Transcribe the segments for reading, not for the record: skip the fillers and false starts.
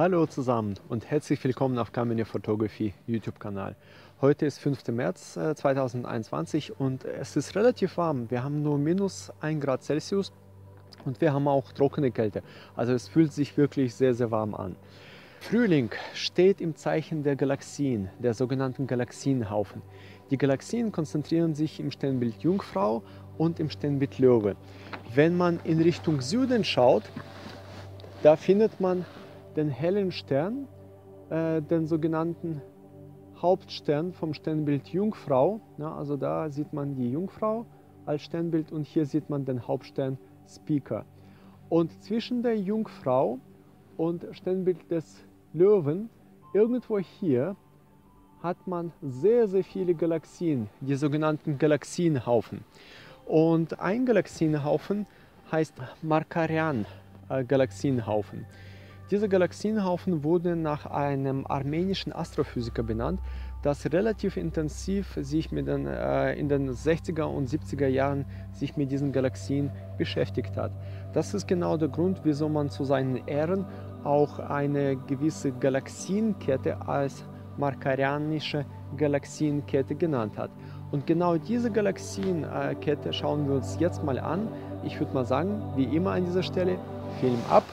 Hallo zusammen und herzlich willkommen auf Kamenia Photography YouTube-Kanal. Heute ist 5. März 2021 und es ist relativ warm. Wir haben nur -1 °C und wir haben auch trockene Kälte. Also es fühlt sich wirklich sehr, sehr warm an. Frühling steht im Zeichen der Galaxien, der sogenannten Galaxienhaufen. Die Galaxien konzentrieren sich im Sternbild Jungfrau und im Sternbild Löwe. Wenn man in Richtung Süden schaut, da findet man den hellen Stern, den sogenannten Hauptstern vom Sternbild Jungfrau. Ja, also da sieht man die Jungfrau als Sternbild und hier sieht man den Hauptstern Spica. Und zwischen der Jungfrau und Sternbild des Löwen, irgendwo hier, hat man sehr, sehr viele Galaxien, die sogenannten Galaxienhaufen. Und ein Galaxienhaufen heißt Markarian-Galaxienhaufen. Dieser Galaxienhaufen wurde nach einem armenischen Astrophysiker benannt, das relativ intensiv sich in den 60er und 70er Jahren sich mit diesen Galaxien beschäftigt hat. Das ist genau der Grund, wieso man zu seinen Ehren auch eine gewisse Galaxienkette als Markarianische Galaxienkette genannt hat. Und genau diese Galaxienkette schauen wir uns jetzt mal an. Ich würde mal sagen, wie immer an dieser Stelle, Film ab.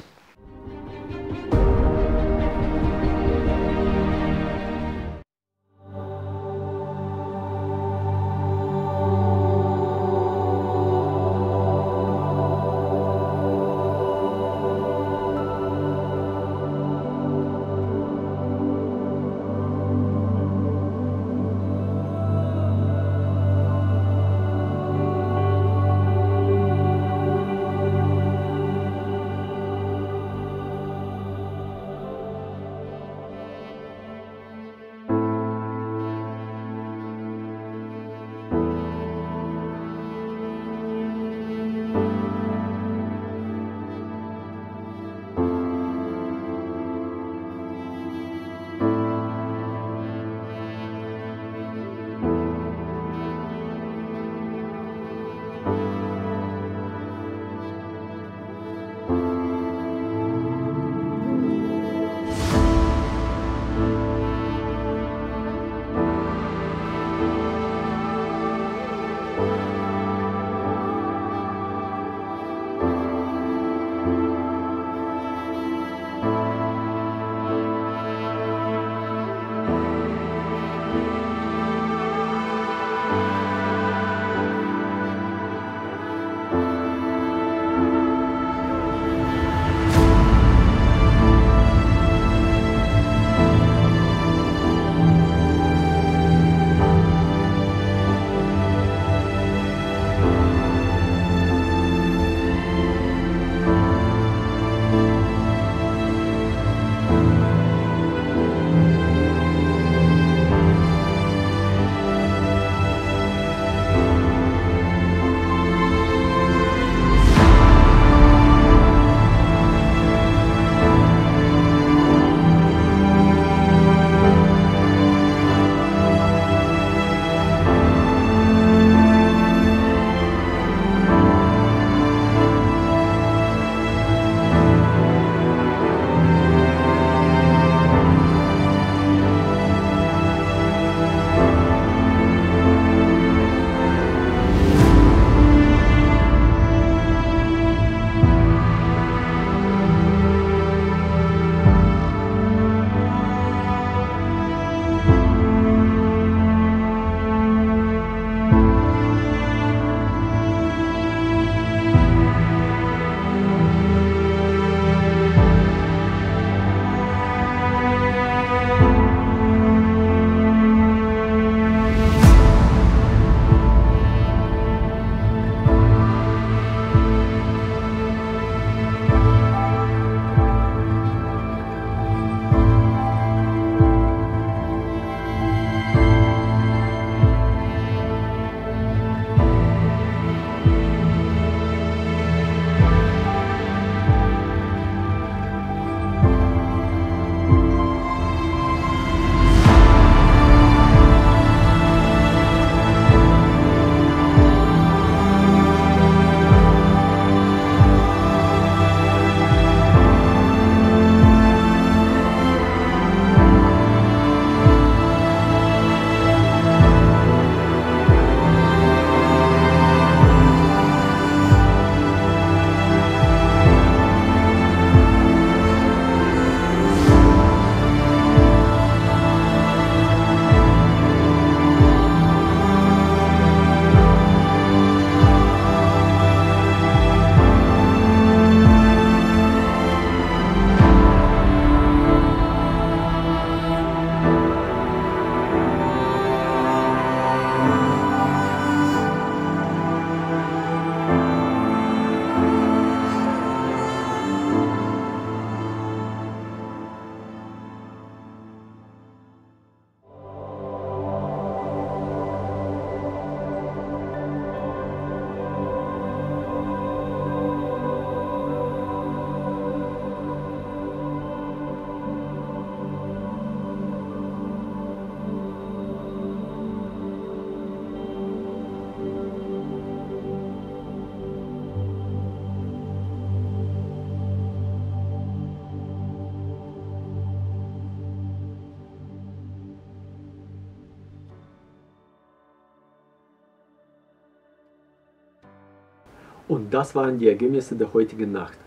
Und das waren die Ergebnisse der heutigen Nacht.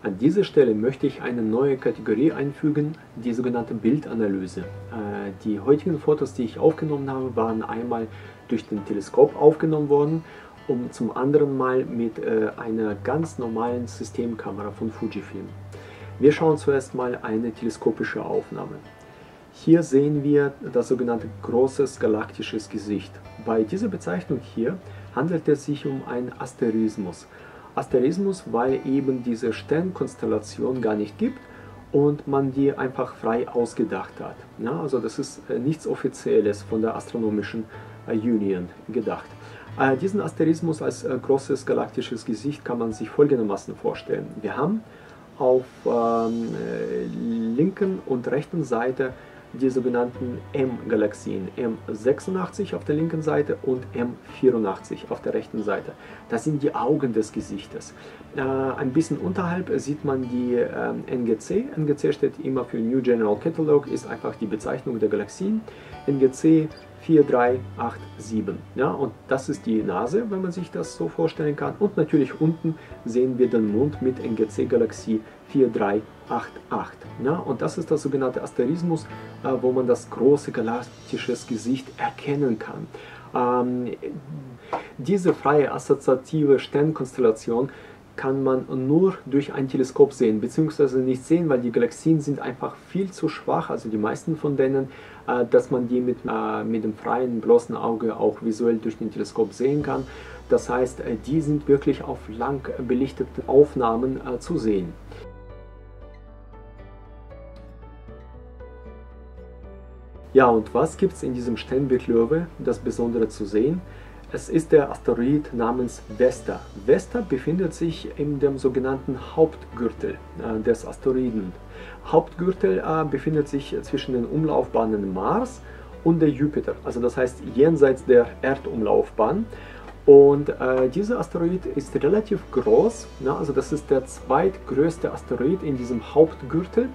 An dieser Stelle möchte ich eine neue Kategorie einfügen, die sogenannte Bildanalyse. Die heutigen Fotos, die ich aufgenommen habe, waren einmal durch den Teleskop aufgenommen worden und zum anderen Mal mit einer ganz normalen Systemkamera von Fujifilm. Wir schauen zuerst mal eine teleskopische Aufnahme. Hier sehen wir das sogenannte großes galaktisches Gesicht. Bei dieser Bezeichnung hier handelt es sich um einen Asterismus. Asterismus, weil eben diese Sternkonstellation gar nicht gibt und man die einfach frei ausgedacht hat. Ja, also das ist nichts Offizielles von der Astronomischen Union gedacht. Diesen Asterismus als großes galaktisches Gesicht kann man sich folgendermaßen vorstellen. Wir haben auf linken und rechten Seite die sogenannten M-Galaxien, M86 auf der linken Seite und M84 auf der rechten Seite. Das sind die Augen des Gesichtes. Ein bisschen unterhalb sieht man die NGC. NGC steht immer für New General Catalogue, ist einfach die Bezeichnung der Galaxien. NGC 4387. Ja, und das ist die Nase, wenn man sich das so vorstellen kann. Und natürlich unten sehen wir den Mond mit NGC-Galaxie 4388. Ja, und das ist das sogenannte Asterismus, wo man das große galaktische Gesicht erkennen kann. Diese freie assoziative Sternkonstellation kann man nur durch ein Teleskop sehen, beziehungsweise nicht sehen, weil die Galaxien sind einfach viel zu schwach, also die meisten von denen, dass man die mit dem freien, bloßen Auge auch visuell durch den Teleskop sehen kann. Das heißt, die sind wirklich auf lang belichteten Aufnahmen zu sehen. Ja, und was gibt es in diesem Sternbild Löwe das Besondere zu sehen? Es ist der Asteroid namens Vesta. Vesta befindet sich in dem sogenannten Hauptgürtel des Asteroiden. Hauptgürtel befindet sich zwischen den Umlaufbahnen Mars und der Jupiter, also das heißt jenseits der Erdumlaufbahn. Und dieser Asteroid ist relativ groß, also das ist der zweitgrößte Asteroid in diesem Hauptgürtel.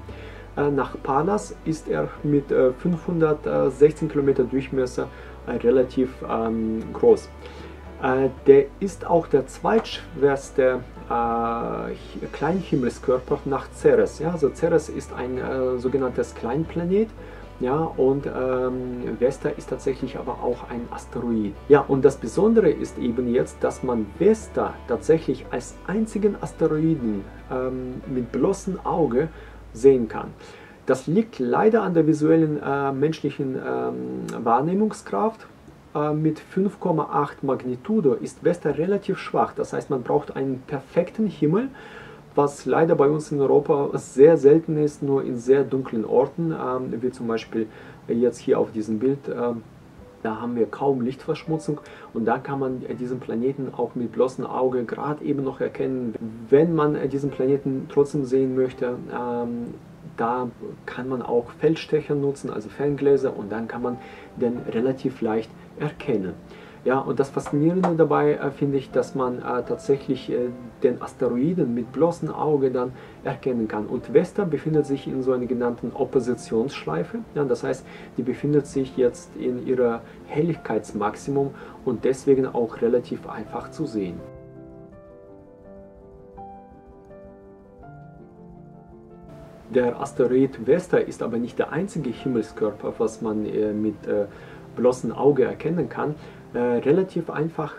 Nach Pallas ist er mit 516 Kilometer Durchmesser relativ groß. Der ist auch der zweitschwerste Kleinhimmelskörper nach Ceres. Ja, also Ceres ist ein sogenanntes Kleinplanet. Ja, und Vesta ist tatsächlich aber auch ein Asteroid. Ja, und das Besondere ist eben jetzt, dass man Vesta tatsächlich als einzigen Asteroiden mit bloßem Auge sehen kann. Das liegt leider an der visuellen menschlichen Wahrnehmungskraft. Mit 5,8 Magnitudo ist Vesta relativ schwach. Das heißt, man braucht einen perfekten Himmel, was leider bei uns in Europa sehr selten ist, nur in sehr dunklen Orten, wie zum Beispiel jetzt hier auf diesem Bild. Da haben wir kaum Lichtverschmutzung und da kann man diesen Planeten auch mit bloßem Auge gerade eben noch erkennen. Wenn man diesen Planeten trotzdem sehen möchte, da kann man auch Feldstecher nutzen, also Ferngläser, und dann kann man den relativ leicht erkennen. Ja, und das Faszinierende dabei finde ich, dass man tatsächlich den Asteroiden mit bloßem Auge dann erkennen kann. Und Vesta befindet sich in so einer genannten Oppositionsschleife. Ja, das heißt, die befindet sich jetzt in ihrer Helligkeitsmaximum und deswegen auch relativ einfach zu sehen. Der Asteroid Vesta ist aber nicht der einzige Himmelskörper, was man mit bloßem Auge erkennen kann. Relativ einfach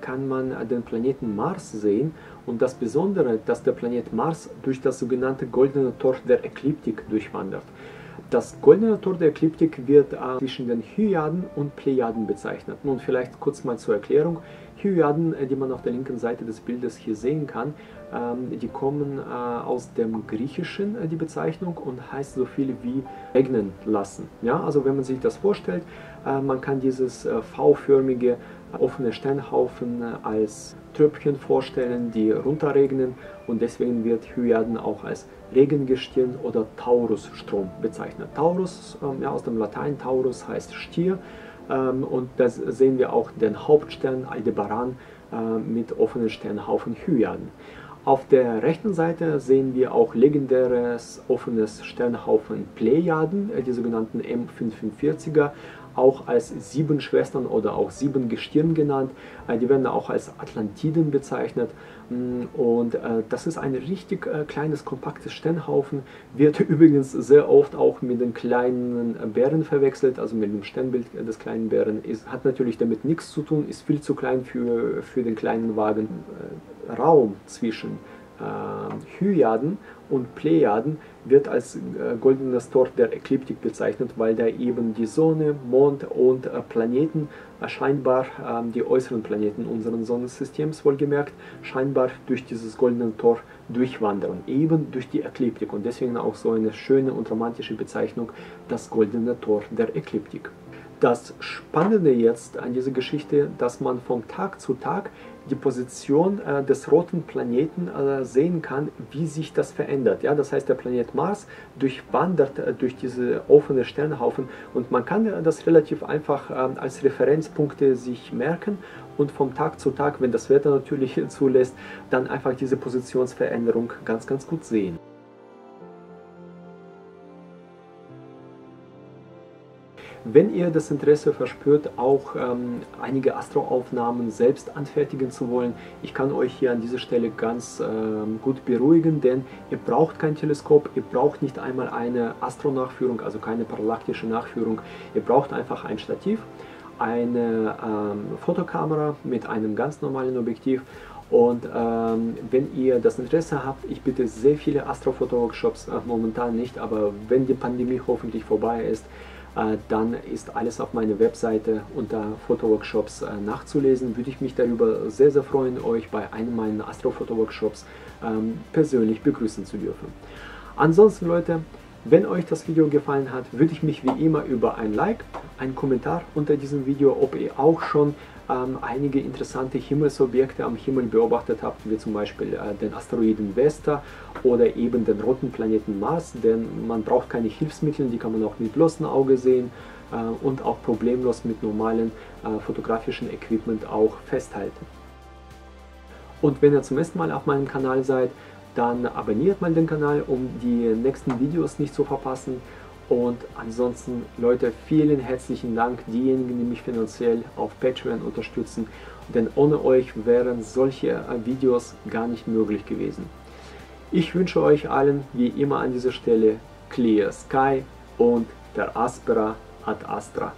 kann man den Planeten Mars sehen, und das Besondere, dass der Planet Mars durch das sogenannte Goldene Tor der Ekliptik durchwandert. Das Goldene Tor der Ekliptik wird zwischen den Hyaden und Plejaden bezeichnet. Nun vielleicht kurz mal zur Erklärung. Hyaden, die man auf der linken Seite des Bildes hier sehen kann, die kommen aus dem Griechischen, die Bezeichnung, und heißt so viel wie regnen lassen. Ja, also wenn man sich das vorstellt, man kann dieses V-förmige offene Sternhaufen als Tröpfchen vorstellen, die runterregnen, und deswegen wird Hyaden auch als Regengestirn oder Taurusstrom bezeichnet. Taurus, ja, aus dem Latein Taurus heißt Stier, und das sehen wir auch den Hauptstern Aldebaran mit offenen Sternhaufen Hyaden. Auf der rechten Seite sehen wir auch legendäres offenes Sternhaufen Plejaden, die sogenannten M45er, auch als sieben Schwestern oder auch sieben Gestirn genannt. Die werden auch als Atlantiden bezeichnet. Und das ist ein richtig kleines, kompaktes Sternhaufen, wird übrigens sehr oft auch mit den kleinen Bären verwechselt, also mit dem Sternbild des kleinen Bären. Hat natürlich damit nichts zu tun, ist viel zu klein für den kleinen Wagen. Raum zwischen Hyaden und Plejaden wird als goldenes Tor der Ekliptik bezeichnet, weil da eben die Sonne, Mond und Planeten scheinbar, die äußeren Planeten unseres Sonnensystems wohlgemerkt, scheinbar durch dieses goldene Tor durchwandern, eben durch die Ekliptik, und deswegen auch so eine schöne und romantische Bezeichnung, das goldene Tor der Ekliptik. Das Spannende jetzt an dieser Geschichte, dass man von Tag zu Tag die Position des roten Planeten sehen kann, wie sich das verändert. Ja, das heißt, der Planet Mars durchwandert durch diese offene Sternhaufen, und man kann das relativ einfach als Referenzpunkte sich merken und vom Tag zu Tag, wenn das Wetter natürlich zulässt, dann einfach diese Positionsveränderung ganz, ganz gut sehen. Wenn ihr das Interesse verspürt, auch einige Astroaufnahmen selbst anfertigen zu wollen, ich kann euch hier an dieser Stelle ganz gut beruhigen, denn ihr braucht kein Teleskop, ihr braucht nicht einmal eine Astronachführung, also keine parallaktische Nachführung, ihr braucht einfach ein Stativ, eine Fotokamera mit einem ganz normalen Objektiv. Und wenn ihr das Interesse habt, ich biete sehr viele Astrofoto-Workshops, momentan nicht, aber wenn die Pandemie hoffentlich vorbei ist, dann ist alles auf meiner Webseite unter Fotoworkshops nachzulesen. Würde ich mich darüber sehr, sehr freuen, euch bei einem meiner Astrofoto-Workshops persönlich begrüßen zu dürfen. Ansonsten, Leute, wenn euch das Video gefallen hat, würde ich mich wie immer über ein Like, einen Kommentar unter diesem Video, ob ihr auch schon einige interessante Himmelsobjekte am Himmel beobachtet habt, wie zum Beispiel den Asteroiden Vesta oder eben den roten Planeten Mars, denn man braucht keine Hilfsmittel, die kann man auch mit bloßem Auge sehen und auch problemlos mit normalen fotografischen Equipment auch festhalten. Und wenn ihr zum ersten Mal auf meinem Kanal seid, dann abonniert mal den Kanal, um die nächsten Videos nicht zu verpassen. Und ansonsten, Leute, vielen herzlichen Dank, diejenigen, die mich finanziell auf Patreon unterstützen, denn ohne euch wären solche Videos gar nicht möglich gewesen. Ich wünsche euch allen, wie immer an dieser Stelle, Clear Sky und per Aspera ad Astra.